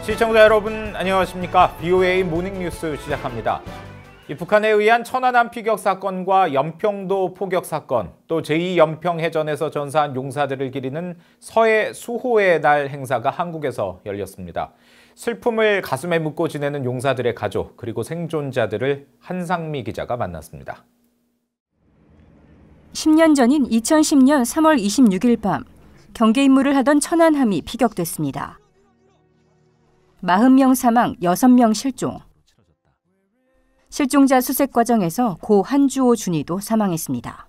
시청자 여러분 안녕하십니까? BOA 모닝뉴스 시작합니다. 북한에 의한 천안함 피격 사건과 연평도 포격 사건, 또 제2연평해전에서 전사한 용사들을 기리는 서해 수호의 날 행사가 한국에서 열렸습니다. 슬픔을 가슴에 묻고 지내는 용사들의 가족, 그리고 생존자들을 한상미 기자가 만났습니다. 10년 전인 2010년 3월 26일 밤, 경계 임무를 하던 천안함이 피격됐습니다. 40명 사망, 6명 실종. 실종자 수색 과정에서 고 한주호 준이도 사망했습니다.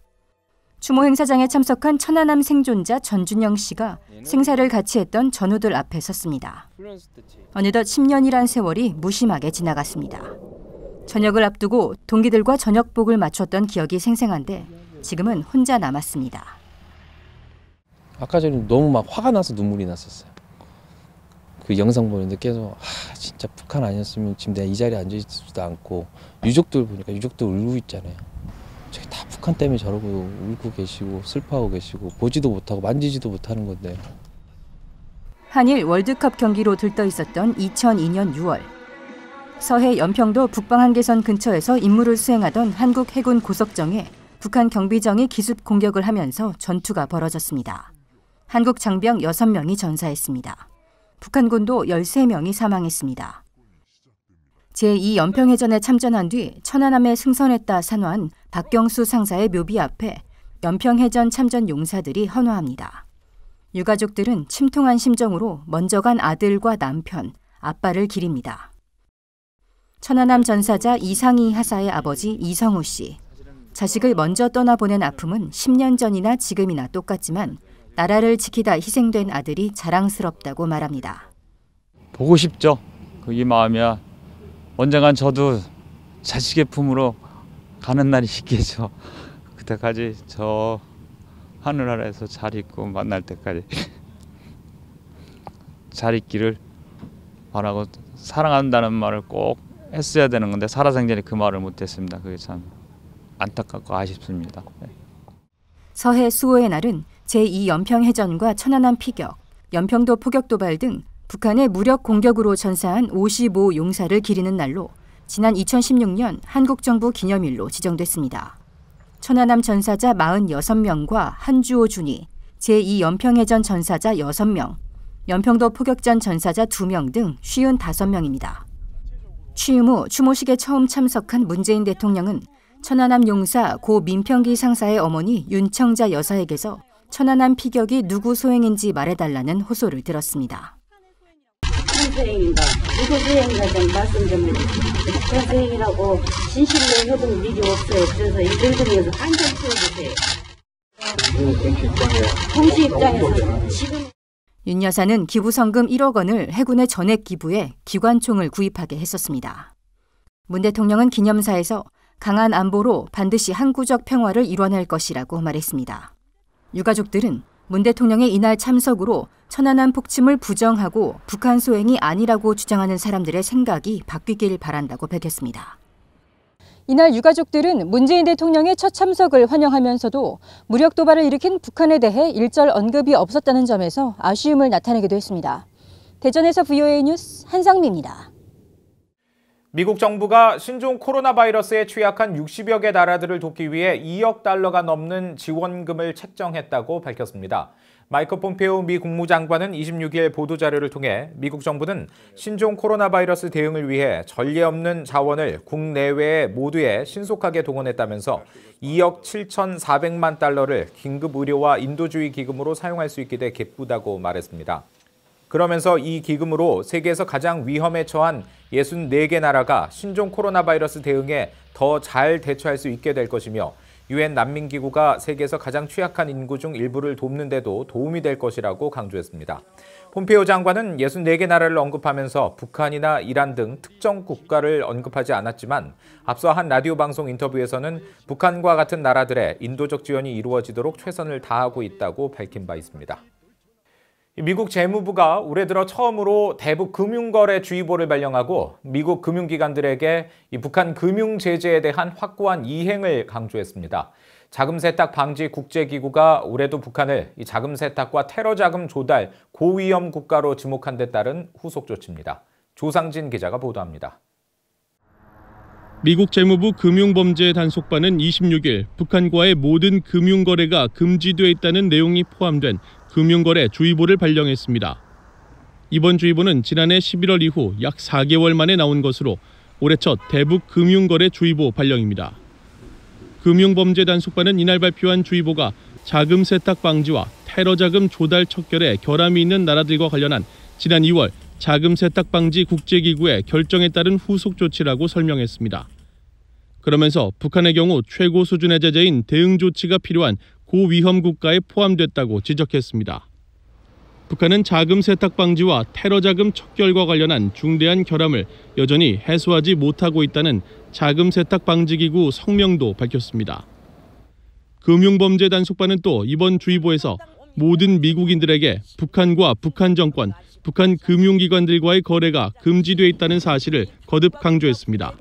추모 행사장에 참석한 천안함 생존자 전준영 씨가 생사를 같이 했던 전우들 앞에 섰습니다. 어느덧 10년이란 세월이 무심하게 지나갔습니다. 저녁을 앞두고 동기들과 저녁복을 맞췄던 기억이 생생한데 지금은 혼자 남았습니다. 아까 전에 너무 막 화가 나서 눈물이 났었어요. 그 영상 보는데 계속 진짜 북한 아니었으면 지금 내가 이 자리에 앉아 있지도 않고, 유족들 보니까 유족들 울고 있잖아요. 저기 다 북한 때문에 저러고 울고 계시고 슬퍼하고 계시고 보지도 못하고 만지지도 못하는 건데. 한일 월드컵 경기로 들떠 있었던 2002년 6월. 서해 연평도 북방한계선 근처에서 임무를 수행하던 한국 해군 고석정에 북한 경비정이 기습 공격을 하면서 전투가 벌어졌습니다. 한국 장병 6명이 전사했습니다. 북한군도 13명이 사망했습니다. 제2연평해전에 참전한 뒤 천안함에 승선했다 산화한 박경수 상사의 묘비 앞에 연평해전 참전 용사들이 헌화합니다. 유가족들은 침통한 심정으로 먼저 간 아들과 남편, 아빠를 기립니다. 천안함 전사자 이상희 하사의 아버지 이성우 씨. 자식을 먼저 떠나보낸 아픔은 10년 전이나 지금이나 똑같지만 나라를 지키다 희생된 아들이 자랑스럽다고 말합니다. 보고 싶죠. 이 마음이야. 언젠간 저도 자식의 품으로 가는 날이 있겠죠. 그때까지 저 하늘나라에서 잘 있고 만날 때까지 잘 있기를 바라고, 사랑한다는 말을 꼭 했어야 되는 건데 살아생전에 그 말을 못했습니다. 그게 참 안타깝고 아쉽습니다. 서해 수호의 날은 제2연평해전과 천안함 피격, 연평도 포격 도발 등 북한의 무력 공격으로 전사한 55 용사를 기리는 날로 지난 2016년 한국 정부 기념일로 지정됐습니다. 천안함 전사자 46명과 한주호 준이, 제2연평해전 전사자 6명, 연평도 포격전 전사자 2명 등 55명입니다. 취임 후 추모식에 처음 참석한 문재인 대통령은 천안함 용사 고 민평기 상사의 어머니 윤청자 여사에게서 천안함 피격이 누구 소행인지 말해달라는 호소를 들었습니다. 소행인가, 누구 소행인가 좀 말씀 좀 해주세요. 소행이라고 진실로 해본 일이 없어요. 그래서 이 정도면서 한점 써주세요. 공시 입장에서 지금 윤 여사는 기부성금 1억 원을 해군에 전액 기부해 기관총을 구입하게 했었습니다. 문 대통령은 기념사에서 강한 안보로 반드시 항구적 평화를 이뤄낼 것이라고 말했습니다. 유가족들은 문 대통령의 이날 참석으로 천안함 폭침을 부정하고 북한 소행이 아니라고 주장하는 사람들의 생각이 바뀌길 바란다고 밝혔습니다. 이날 유가족들은 문재인 대통령의 첫 참석을 환영하면서도 무력 도발을 일으킨 북한에 대해 일절 언급이 없었다는 점에서 아쉬움을 나타내기도 했습니다. 대전에서 BOA 뉴스 한상미입니다. 미국 정부가 신종 코로나 바이러스에 취약한 60여 개 나라들을 돕기 위해 2억 달러가 넘는 지원금을 책정했다고 밝혔습니다. 마이크 폼페오 미 국무장관은 26일 보도자료를 통해 미국 정부는 신종 코로나 바이러스 대응을 위해 전례 없는 자원을 국내외 모두에 신속하게 동원했다면서 2억 7,400만 달러를 긴급 의료와 인도주의 기금으로 사용할 수 있게 돼 기쁘다고 말했습니다. 그러면서 이 기금으로 세계에서 가장 위험에 처한 64개 나라가 신종 코로나 바이러스 대응에 더 잘 대처할 수 있게 될 것이며 유엔 난민기구가 세계에서 가장 취약한 인구 중 일부를 돕는 데도 도움이 될 것이라고 강조했습니다. 폼페이오 장관은 64개 나라를 언급하면서 북한이나 이란 등 특정 국가를 언급하지 않았지만 앞서 한 라디오 방송 인터뷰에서는 북한과 같은 나라들의 인도적 지원이 이루어지도록 최선을 다하고 있다고 밝힌 바 있습니다. 미국 재무부가 올해 들어 처음으로 대북 금융거래주의보를 발령하고 미국 금융기관들에게 이 북한 금융 제재에 대한 확고한 이행을 강조했습니다. 자금세탁 방지 국제기구가 올해도 북한을 이 자금세탁과 테러 자금 조달 고위험 국가로 지목한 데 따른 후속 조치입니다. 조상진 기자가 보도합니다. 미국 재무부 금융범죄단속반은 26일 북한과의 모든 금융거래가 금지돼 있다는 내용이 포함된 금융거래 주의보를 발령했습니다. 이번 주의보는 지난해 11월 이후 약 4개월 만에 나온 것으로 올해 첫 대북 금융거래 주의보 발령입니다. 금융범죄단속반은 이날 발표한 주의보가 자금 세탁 방지와 테러 자금 조달 척결에 결함이 있는 나라들과 관련한 지난 2월 자금 세탁 방지 국제기구의 결정에 따른 후속 조치라고 설명했습니다. 그러면서 북한의 경우 최고 수준의 제재인 대응 조치가 필요한 고위험 국가에 포함됐다고 지적했습니다. 북한은 자금 세탁 방지와 테러 자금 척결과 관련한 중대한 결함을 여전히 해소하지 못하고 있다는 자금 세탁 방지 기구 성명도 밝혔습니다. 금융범죄단속반은 또 이번 주의보에서 모든 미국인들에게 북한과 북한 정권, 북한 금융기관들과의 거래가 금지돼 있다는 사실을 거듭 강조했습니다.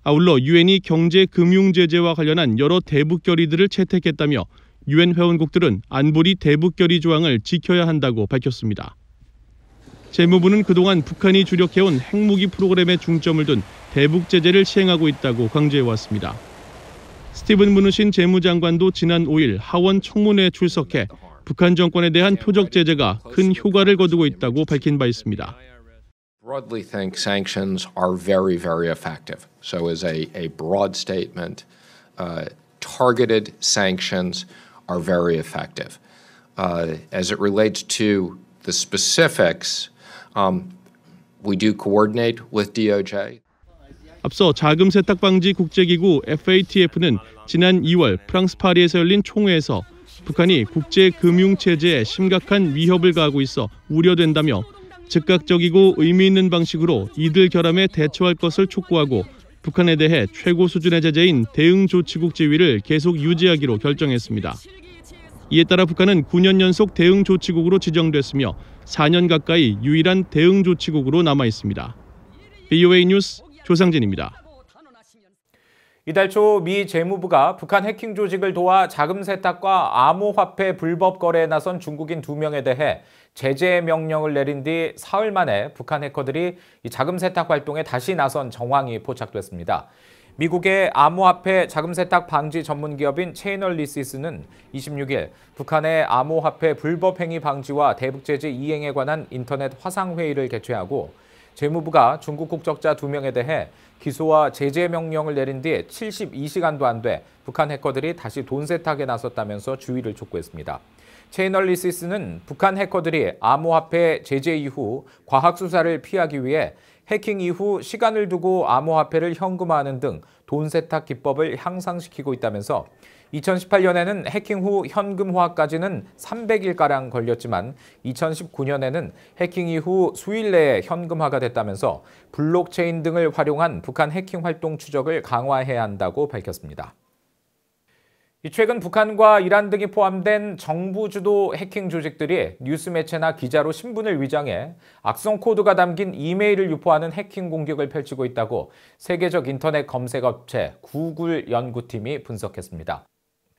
아울러 유엔이 경제 금융 제재와 관련한 여러 대북 결의들을 채택했다며 유엔 회원국들은 안보리 대북 결의 조항을 지켜야 한다고 밝혔습니다. 재무부는 그동안 북한이 주력해온 핵무기 프로그램에 중점을 둔 대북 제재를 시행하고 있다고 강조해왔습니다. 스티븐 무누신 재무장관도 지난 5일 하원 청문회에 출석해 북한 정권에 대한 표적 제재가 큰 효과를 거두고 있다고 밝힌 바 있습니다. Broadly think sanctions are very, very effective. So as a broad statement, targeted sanctions are very effective. As it relates to the specifics, we do coordinate with DOJ. 앞서 자금 세탁 방지 국제기구 FATF는 지난 2월 프랑스 파리에서 열린 총회에서 북한이 국제 금융 체제에 심각한 위협을 가하고 있어 우려된다며 즉각적이고 의미 있는 방식으로 이들 결함에 대처할 것을 촉구하고 북한에 대해 최고 수준의 제재인 대응 조치국 지위를 계속 유지하기로 결정했습니다. 이에 따라 북한은 9년 연속 대응 조치국으로 지정됐으며 4년 가까이 유일한 대응 조치국으로 남아 있습니다. VOA 뉴스 조상진입니다. 이달 초 미 재무부가 북한 해킹 조직을 도와 자금 세탁과 암호화폐 불법 거래에 나선 중국인 2명에 대해 제재 명령을 내린 뒤 사흘 만에 북한 해커들이 이 자금 세탁 활동에 다시 나선 정황이 포착됐습니다. 미국의 암호화폐 자금 세탁 방지 전문 기업인 체이널리시스는 26일 북한의 암호화폐 불법 행위 방지와 대북 제재 이행에 관한 인터넷 화상 회의를 개최하고 재무부가 중국 국적자 2명에 대해 기소와 제재 명령을 내린 뒤 72시간도 안 돼 북한 해커들이 다시 돈 세탁에 나섰다면서 주의를 촉구했습니다. 체이널리시스는 북한 해커들이 암호화폐 제재 이후 과학 수사를 피하기 위해 해킹 이후 시간을 두고 암호화폐를 현금화하는 등 돈 세탁 기법을 향상시키고 있다면서 2018년에는 해킹 후 현금화까지는 300일가량 걸렸지만 2019년에는 해킹 이후 수일 내에 현금화가 됐다면서 블록체인 등을 활용한 북한 해킹 활동 추적을 강화해야 한다고 밝혔습니다. 최근 북한과 이란 등이 포함된 정부 주도 해킹 조직들이 뉴스 매체나 기자로 신분을 위장해 악성 코드가 담긴 이메일을 유포하는 해킹 공격을 펼치고 있다고 세계적 인터넷 검색 업체 구글 연구팀이 분석했습니다.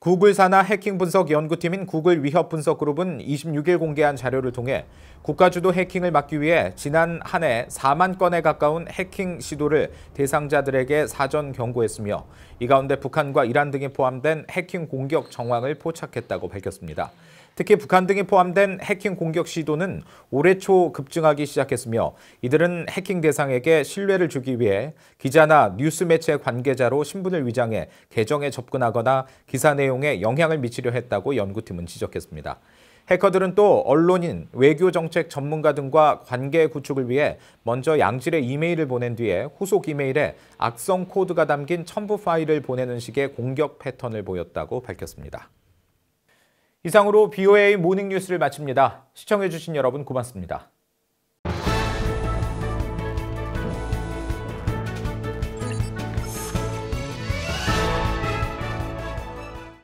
구글 산하 해킹 분석 연구팀인 구글 위협 분석 그룹은 26일 공개한 자료를 통해 국가 주도 해킹을 막기 위해 지난 한 해 4만 건에 가까운 해킹 시도를 대상자들에게 사전 경고했으며 이 가운데 북한과 이란 등이 포함된 해킹 공격 정황을 포착했다고 밝혔습니다. 특히 북한 등이 포함된 해킹 공격 시도는 올해 초 급증하기 시작했으며 이들은 해킹 대상에게 신뢰를 주기 위해 기자나 뉴스 매체 관계자로 신분을 위장해 계정에 접근하거나 기사 내용에 영향을 미치려 했다고 연구팀은 지적했습니다. 해커들은 또 언론인, 외교정책 전문가 등과 관계 구축을 위해 먼저 양질의 이메일을 보낸 뒤에 후속 이메일에 악성 코드가 담긴 첨부 파일을 보내는 식의 공격 패턴을 보였다고 밝혔습니다. 이상으로 BOA 모닝뉴스를 마칩니다. 시청해주신 여러분 고맙습니다.